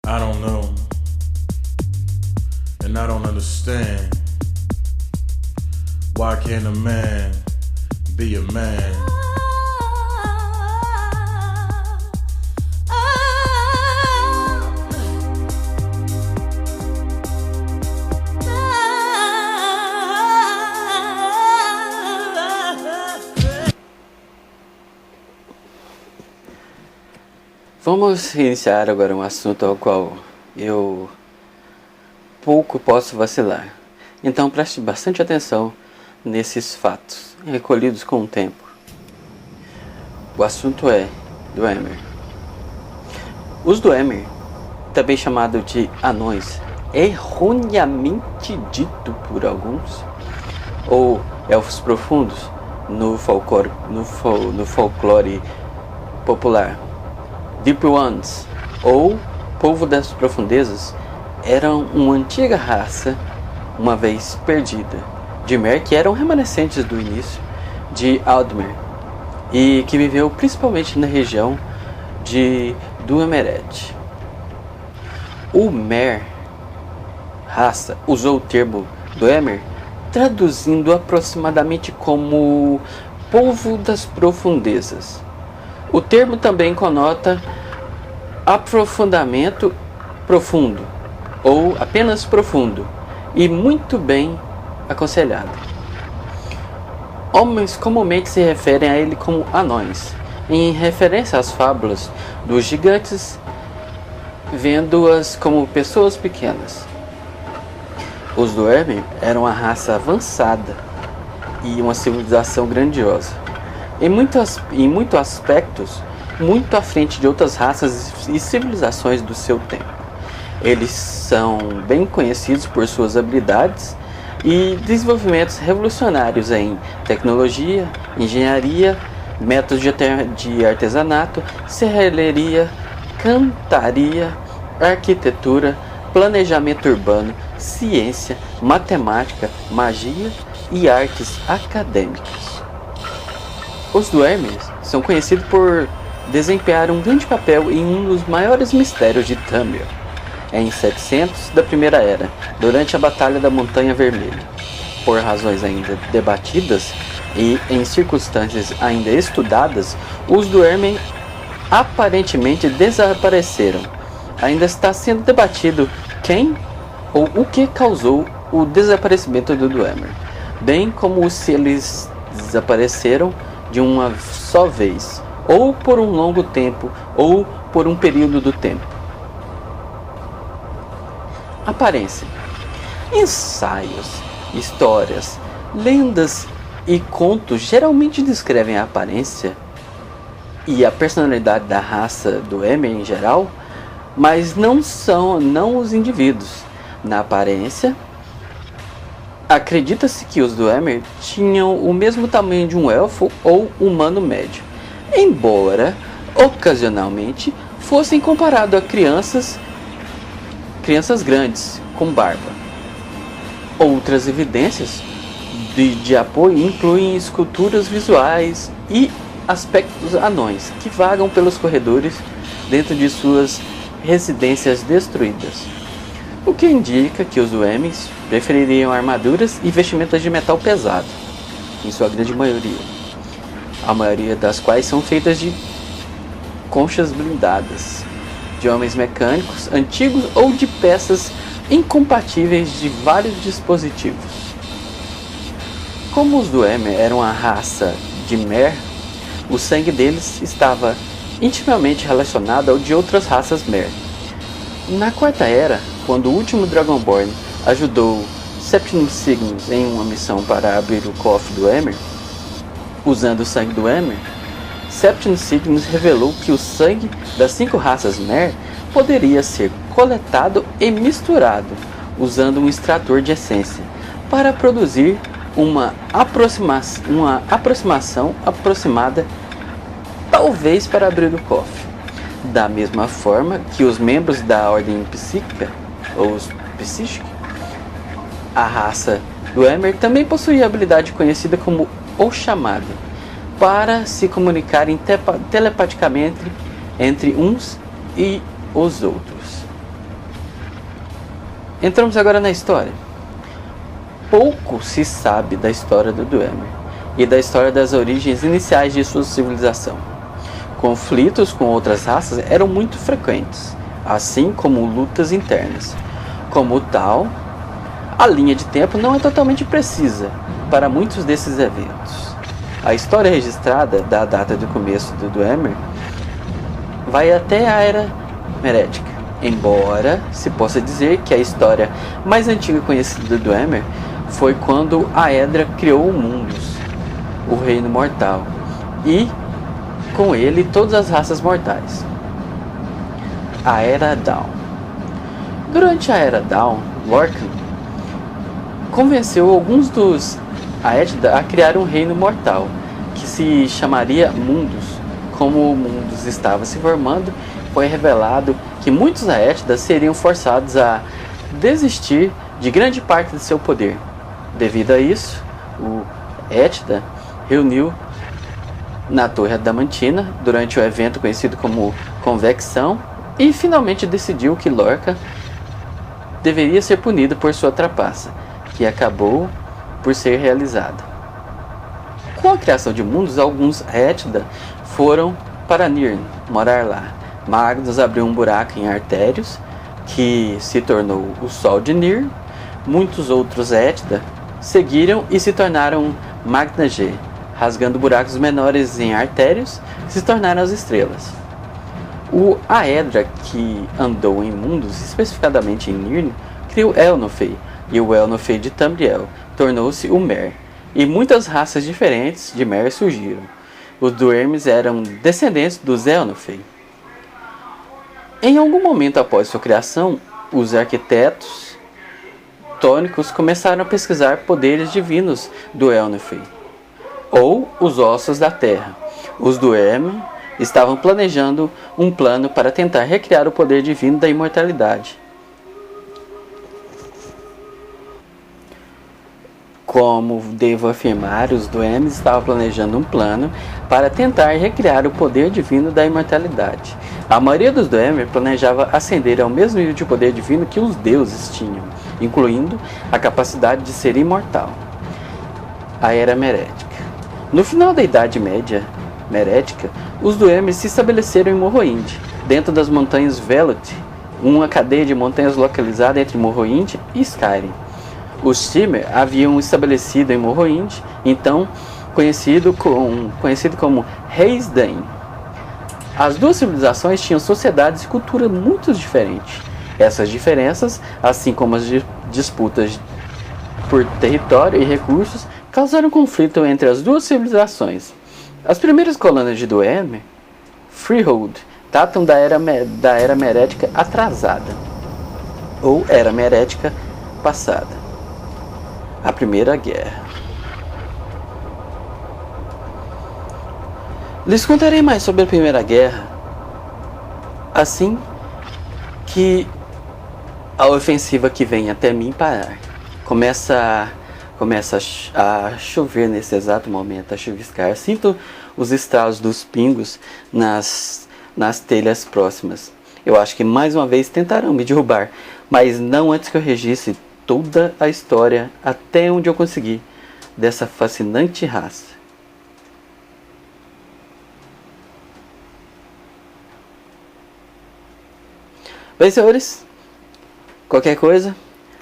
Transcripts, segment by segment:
I don't know, and I don't understand. Why can't a man be a man? Vamos iniciar agora um assunto ao qual eu pouco posso vacilar. Então preste bastante atenção nesses fatos, recolhidos com o tempo. O assunto é Dwemer. Os Dwemer, também chamado de anões, erroneamente dito por alguns, ou elfos profundos no folclore popular, Deep Ones, ou Povo das Profundezas, eram uma antiga raça, uma vez perdida, de Mer, que eram remanescentes do início de Aldmer, e que viveu principalmente na região de Duemeret. O Mer, raça, usou o termo Dwemer, traduzindo aproximadamente como Povo das Profundezas. O termo também conota aprofundamento profundo, ou apenas profundo, e muito bem aconselhado. Homens comumente se referem a ele como anões, em referência às fábulas dos gigantes, vendo-as como pessoas pequenas. Os Dwemer eram uma raça avançada e uma civilização grandiosa. Em muitos aspectos, muito à frente de outras raças e civilizações do seu tempo. Eles são bem conhecidos por suas habilidades e desenvolvimentos revolucionários em tecnologia, engenharia, métodos de artesanato, serralheria, cantaria, arquitetura, planejamento urbano, ciência, matemática, magia e artes acadêmicas. Os Dwemer são conhecidos por desempenhar um grande papel em um dos maiores mistérios de Tamriel, em 700 da Primeira Era, durante a Batalha da Montanha Vermelha. Por razões ainda debatidas e em circunstâncias ainda estudadas, os Dwemer aparentemente desapareceram. Ainda está sendo debatido quem ou o que causou o desaparecimento do Dwemer, bem como se eles desapareceram de uma só vez, ou por um longo tempo, ou por um período do tempo. Aparência. Ensaios, histórias, lendas e contos geralmente descrevem a aparência e a personalidade da raça Dwemer em geral, mas não os indivíduos. Na aparência, acredita-se que os Dwemer tinham o mesmo tamanho de um elfo ou humano médio, embora ocasionalmente fossem comparados a crianças grandes com barba. Outras evidências de apoio incluem esculturas visuais e aspectos anões que vagam pelos corredores dentro de suas residências destruídas, o que indica que os Dwemer prefeririam armaduras e vestimentas de metal pesado, em sua grande maioria, a maioria das quais são feitas de conchas blindadas, de homens mecânicos antigos ou de peças incompatíveis de vários dispositivos. Como os Dwemer eram a raça de Mer, o sangue deles estava intimamente relacionado ao de outras raças Mer. Na Quarta Era, quando o último Dragonborn ajudou Septimus Signus em uma missão para abrir o cofre do Dwemer, usando o sangue do Dwemer, Septimus Signus revelou que o sangue das 5 raças Mer poderia ser coletado e misturado usando um extrator de essência para produzir uma aproximação aproximada, talvez para abrir o cofre. Da mesma forma que os membros da ordem psíquica, ou psíquica, a raça Dwemer também possuía a habilidade conhecida como o chamado, para se comunicarem telepaticamente entre uns e os outros. Entramos agora na história. Pouco se sabe da história do Dwemer e da história das origens iniciais de sua civilização. Conflitos com outras raças eram muito frequentes, assim como lutas internas. Como tal, a linha de tempo não é totalmente precisa para muitos desses eventos. A história registrada da data do começo do Dwemer vai até a Era Merética, embora se possa dizer que a história mais antiga conhecida do Dwemer foi quando a Edra criou o Mundus, o reino mortal, e com ele todas as raças mortais. A Era Dawn. Durante a Era Dawn, Lorkhan convenceu alguns dos Aétida a criar um reino mortal, que se chamaria Mundus. Como o Mundus estava se formando, foi revelado que muitos Aétidas seriam forçados a desistir de grande parte de seu poder. Devido a isso, o Étida reuniu na Torre Adamantina durante o evento conhecido como Convecção e finalmente decidiu que Lorkhan deveria ser punido por sua trapaça, que acabou por ser realizada. Com a criação de mundos, alguns Étida foram para Nirn, morar lá. Magnus abriu um buraco em Artérios, que se tornou o Sol de Nirn. Muitos outros Étida seguiram e se tornaram Magna-G, rasgando buracos menores em Artérios, se tornaram as estrelas. O Aedra, que andou em mundos, especificadamente em Nirn, criou Elnofey, e o Elnofey de Tamriel tornou-se o Mer, e muitas raças diferentes de Mer surgiram. Os Dwemer eram descendentes dos Elnofey. Em algum momento após sua criação, os arquitetos tônicos começaram a pesquisar poderes divinos do Elnofey, ou os ossos da terra. Os Dwemer estavam planejando um plano para tentar recriar o poder divino da imortalidade. Como devo afirmar, os Dwemer estavam planejando um plano para tentar recriar o poder divino da imortalidade. A maioria dos Dwemer planejava ascender ao mesmo nível de poder divino que os deuses tinham, incluindo a capacidade de ser imortal. A Era Merética. No final da Idade Média Merética, os Dwemer se estabeleceram em Morrowind, dentro das montanhas Veloth, uma cadeia de montanhas localizada entre Morrowind e Skyrim. Os Shimmer haviam estabelecido em Morrowind, então conhecido como Reis Dain. As duas civilizações tinham sociedades e cultura muito diferentes. Essas diferenças, assim como as disputas por território e recursos, causaram conflito entre as duas civilizações. As primeiras colônias de Dwemer, Freehold, datam da Era Merética atrasada, ou Era Merética passada. A Primeira Guerra. Lhes contarei mais sobre a Primeira Guerra assim que a ofensiva que vem até mim parar. Começa a chover nesse exato momento, a chuviscar. Sinto os estralos dos pingos nas telhas próximas. Eu acho que mais uma vez tentarão me derrubar, mas não antes que eu registre toda a história até onde eu consegui dessa fascinante raça. Bem, senhores, qualquer coisa,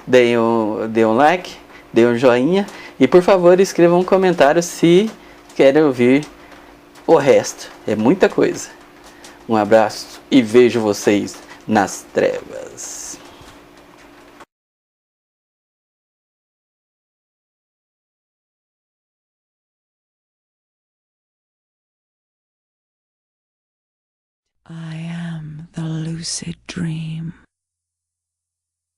dê um like, dê um joinha e por favor escrevam um comentário se querem ouvir o resto. É muita coisa. Um abraço e vejo vocês nas trevas. I am the lucid dream,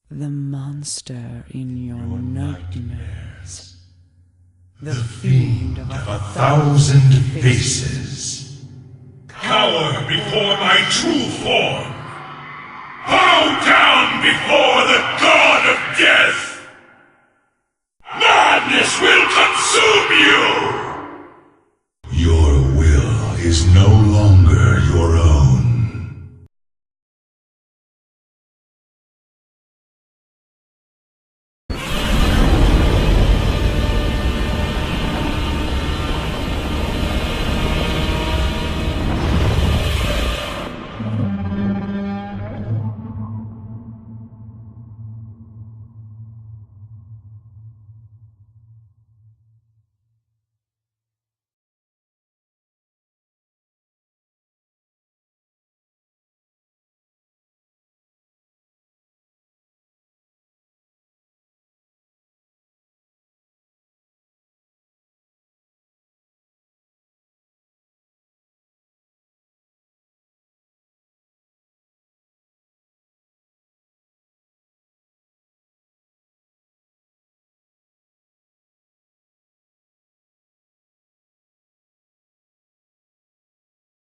the monster in your nightmares, the fiend of a thousand faces. Cower before my true form! Bow down before the god of death!